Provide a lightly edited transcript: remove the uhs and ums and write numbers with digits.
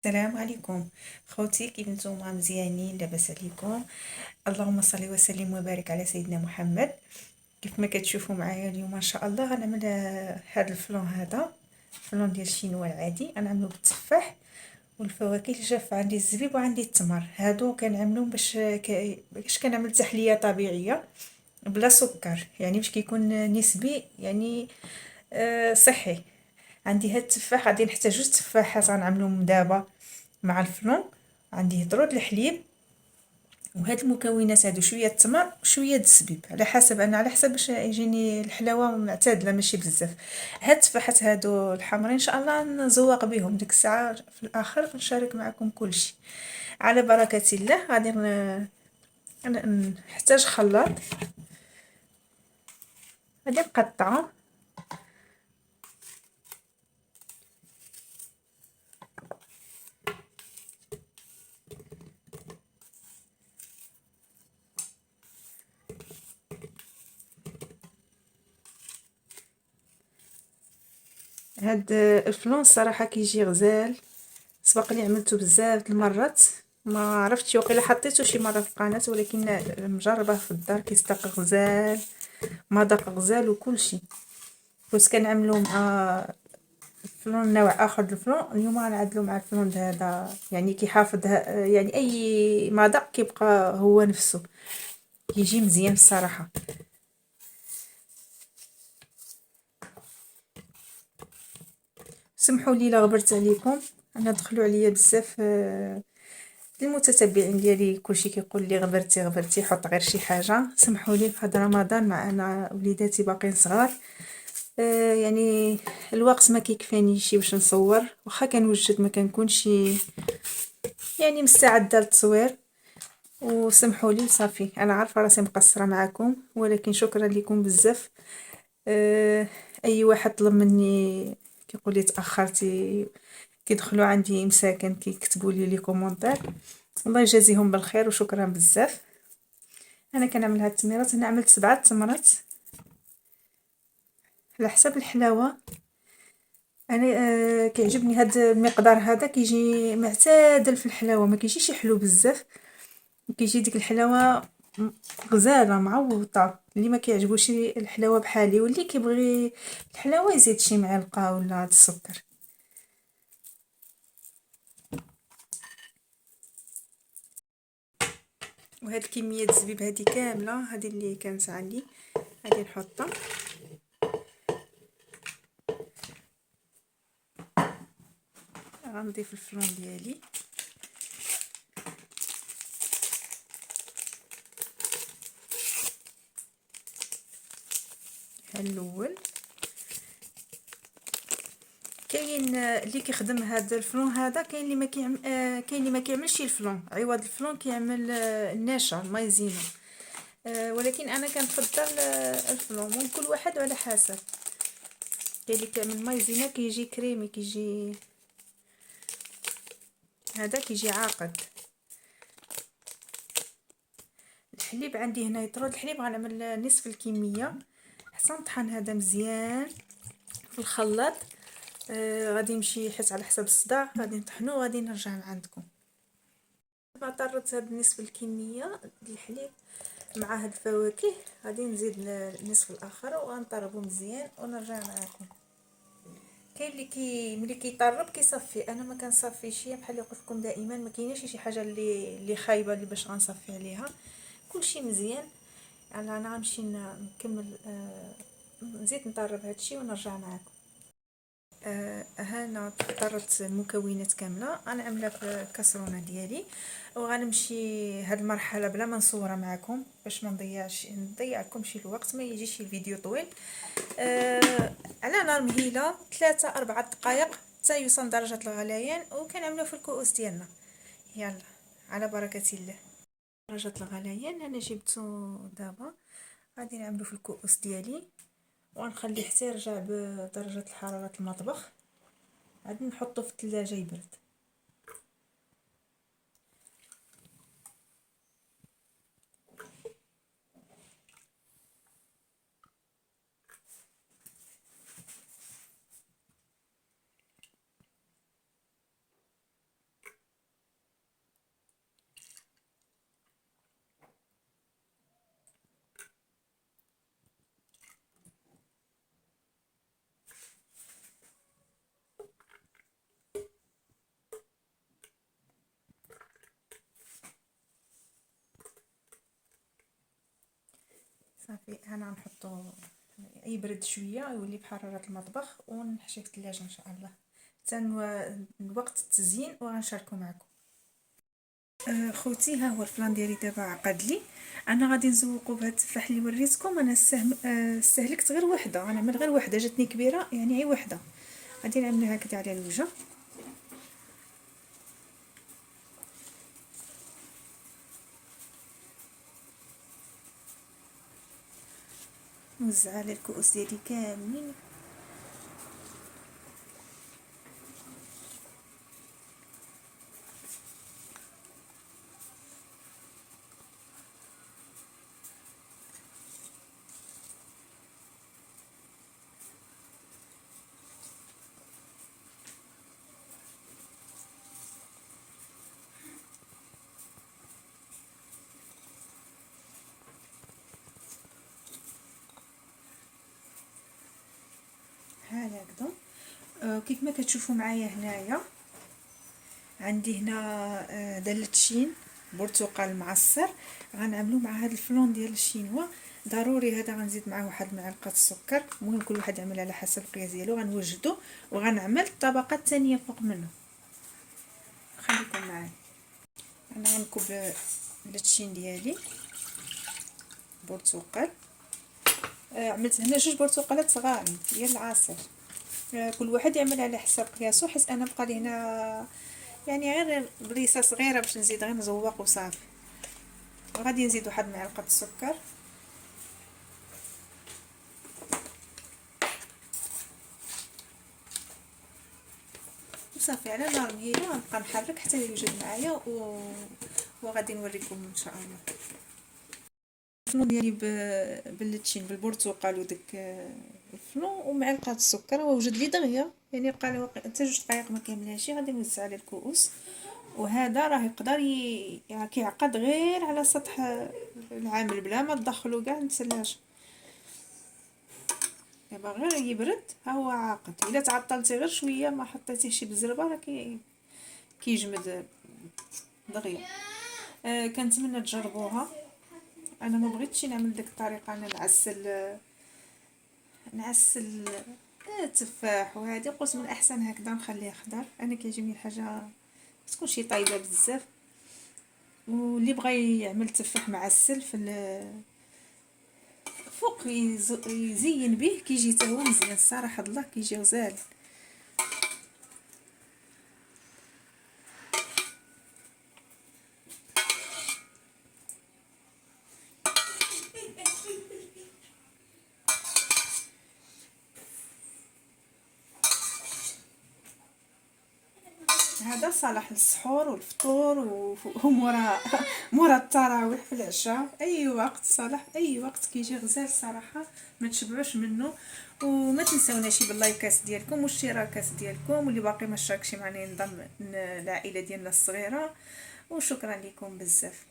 السلام عليكم خوتي، كيف نتوما؟ مزيانين؟ لاباس عليكم؟ اللهم صل وسلم وبارك على سيدنا محمد. كيف ما كتشوفوا معايا اليوم ان شاء الله غنعمل هذا الفلون، هذا الفلون ديال الشينوا العادي. انا عاملو بالتفاح والفواكه الجافه، عندي الزبيب وعندي التمر. هادو كنعملهم باش كنعمل تحليه طبيعيه بلا سكر، يعني باش كيكون نسبي، يعني صحي. عندي هاد التفاح، غادي نحتاج جوج تفاحات غنعملهم دابا مع الفلون. عندي هدرو د الحليب، وهاد المكونات هادو شويه التمر وشويه د الزبيب، على حسب انا، على حسب باش يجيني الحلاوه معتدله ماشي بزاف. هاد التفاحات هادو الحمرين ان شاء الله نزوق بهم ديك الساعه في الاخر، نشارك معكم كل شيء على بركه الله. غادي نحتاج خلاط، غادي نقطعه. هاد الفلون الصراحه كيجي غزال، سبق لي عملته بزاف د المرات، ما عرفتش وقيلا حطيته شي مره في القناه، ولكن مجربه في الدار كيصدق غزال، مذاق غزال وكل شيء. بس كنعملو مع الفلون نوع اخر د الفلون، اليوم غنعدلو مع الفلون هذا، يعني كيحافظ يعني اي مذاق كيبقى هو نفسه، كيجي مزيان الصراحه. سمحوا لي لا غبرت عليكم، انا دخلوا عليا بزاف المتتبعين ديالي، كلشي كيقول لي غبرتي غبرتي، حط غير شي حاجه. سمحوا لي، في هذا رمضان مع انا وليداتي باقيين صغار، يعني الوقت ما كيكفانيش باش نصور، واخا كنوجد ما كنكونش يعني مستعده للتصوير. وسمحوا لي صافي، انا عارفه راسي مقصره معكم، ولكن شكرا لكم بزاف. اي واحد طلب مني كيقول لي تاخرتي، كيدخلوا عندي مساكن كيكتبوا لي كومونتير، الله يجازيهم بالخير وشكرا بزاف. انا كنعمل هاد التمرات، انا عملت 7 تمرات على حسب الحلاوه. انا كيعجبني هاد المقدار هذا، كيجي معتدل في الحلاوه، ما كيجيش حلو بزاف، كيجي ديك الحلاوه غزاله معوطه. اللي ما كيعجبوش الحلاوه بحالي، واللي كيبغي الحلاوه يزيد شي معلقه ولا السكر. وهاد الكميه الزبيب هذه كامله، هذه اللي كانت عندي، غادي نحطها. غنضيف الفلون ديالي، الاول. كاين اللي كيخدم هذا الفلون هذا، كاين اللي ما كيعمل كاين اللي ما كيعملش الفلون، عوض الفلون كيعمل النشا المايزينا. ولكن انا كنفضل الفلون، من كل واحد على حسب. كاين اللي كيعمل مايزينا كيجي كريمي، كيجي هذا كيجي عاقد. الحليب عندي هنا يطرد الحليب، غنعمل نصف الكميه، حتى نطحن هذا مزيان في الخلاط. غادي نمشي حيت على حسب الصداع، غادي نطحنو وغادي نرجع لعندكم. دابا طرت هاد نصف الكميه ديال الحليب مع هاد الفواكه، غادي نزيد النصف الاخر وغنطربو مزيان ونرجع معكم. كاين ملي كيطرب كيصفي، انا ما كنصفيش، بحال اللي قلت لكم دائما ما كايناش شي حاجه اللي خايبه اللي باش غنصفي عليها، كلشي مزيان. يعني انا غنمشي نكمل، نزيد نطرب هادشي ونرجع معكم. هنا طرت المكونات كامله، انا عامله في الكاسرونه ديالي، وغنمشي هاد المرحله بلا ما نصورها معكم باش ما نضيعكم شي الوقت، ما يجيش الفيديو طويل. على نار مهيله 3 4 دقائق حتى يوصل درجه الغليان، وكنعملوه في الكؤوس ديالنا. يلا على بركه الله. درجه الغليان انا جبته دابا، غادي نعملو في الكؤوس ديالي ونخليه حتى يرجع بدرجه حراره المطبخ، غادي نحطو في الثلاجه يبرد. صافي انا نحطو يبرد شويه يولي بحراره المطبخ ونحشيه في الثلاجه ان شاء الله حتى وقت التزيين وغنشاركو معكم. خوتي ها هو الفلان ديالي دابا عقد لي. انا غادي نزوقو بهاد التفاح اللي وريتكم. انا استهلكت غير وحده، انا عمل غير وحده جاتني كبيره يعني غير وحده. غادي نعملها هكذا على الوجه. نوزع على الكؤوس ديالي كاملين. ها هكذا. كيف ما كتشوفوا معايا هنايا عندي هنا دلة شين برتقال معصر. غنعملو مع هذا الفلون ديال الشينوا. ضروري هذا غنزيد معاه واحد معلقه السكر. المهم كل واحد يعمل على حسب القياس ديالو. غنوجدو وغنعمل الطبقه الثانيه فوق منه. خليكم معايا. انا غنكب التشين ديالي برتقال. عملت هنا 2 برتقالات صغارين ديال العصير. كل واحد يعمل على حسب قياسو، حيت انا بقى لي هنا يعني غير بريسه صغيره باش نزيد غير نزوق وصافي. غادي نزيد واحد معلقه السكر وصافي على نار مهيله. غنبقى نحرك حتى يوجد معايا وغادي نوريكم ان شاء الله. الفلون ديالي باللتشين بالبرتقال وداك الفلون ومعلقه السكر ووجد لي دغيا، يعني بقى لي حتى 2 دقائق ما كاملاشي. غادي نوزع على الكؤوس. وهذا راه يقدر يعني كيعقد غير على سطح العامل بلا ما تدخلوا كاع للثلاجه. دابا غير يبرد ها هو عاقد. الا تعطلتي غير شويه ما حطيتيه شي بالزربه راه كيجمد دغيا. كنتمنى تجربوها. انا ما بغيتش نعمل ديك الطريقه، انا نعسل التفاح وهذه. قلت من احسن هكذا نخليه خضر. انا كيعجبني الحاجه تكون شي طايبه بزاف. واللي بغى يعمل تفاح معسل في فوق يزين به كيجي حتى هو مزيان الصراحه. الله كيجي غزال. هذا صالح للسحور والفطور ومورا مورا التراويح في العشاء. اي وقت صالح، اي وقت كيجي غزال الصراحه. ما تشبعوش منه. وما تنساوناش باللايكات ديالكم والاشتراكات ديالكم. واللي باقي ما اشتركش معنا ينضم العائله ديالنا الصغيره. وشكرا لكم بزاف.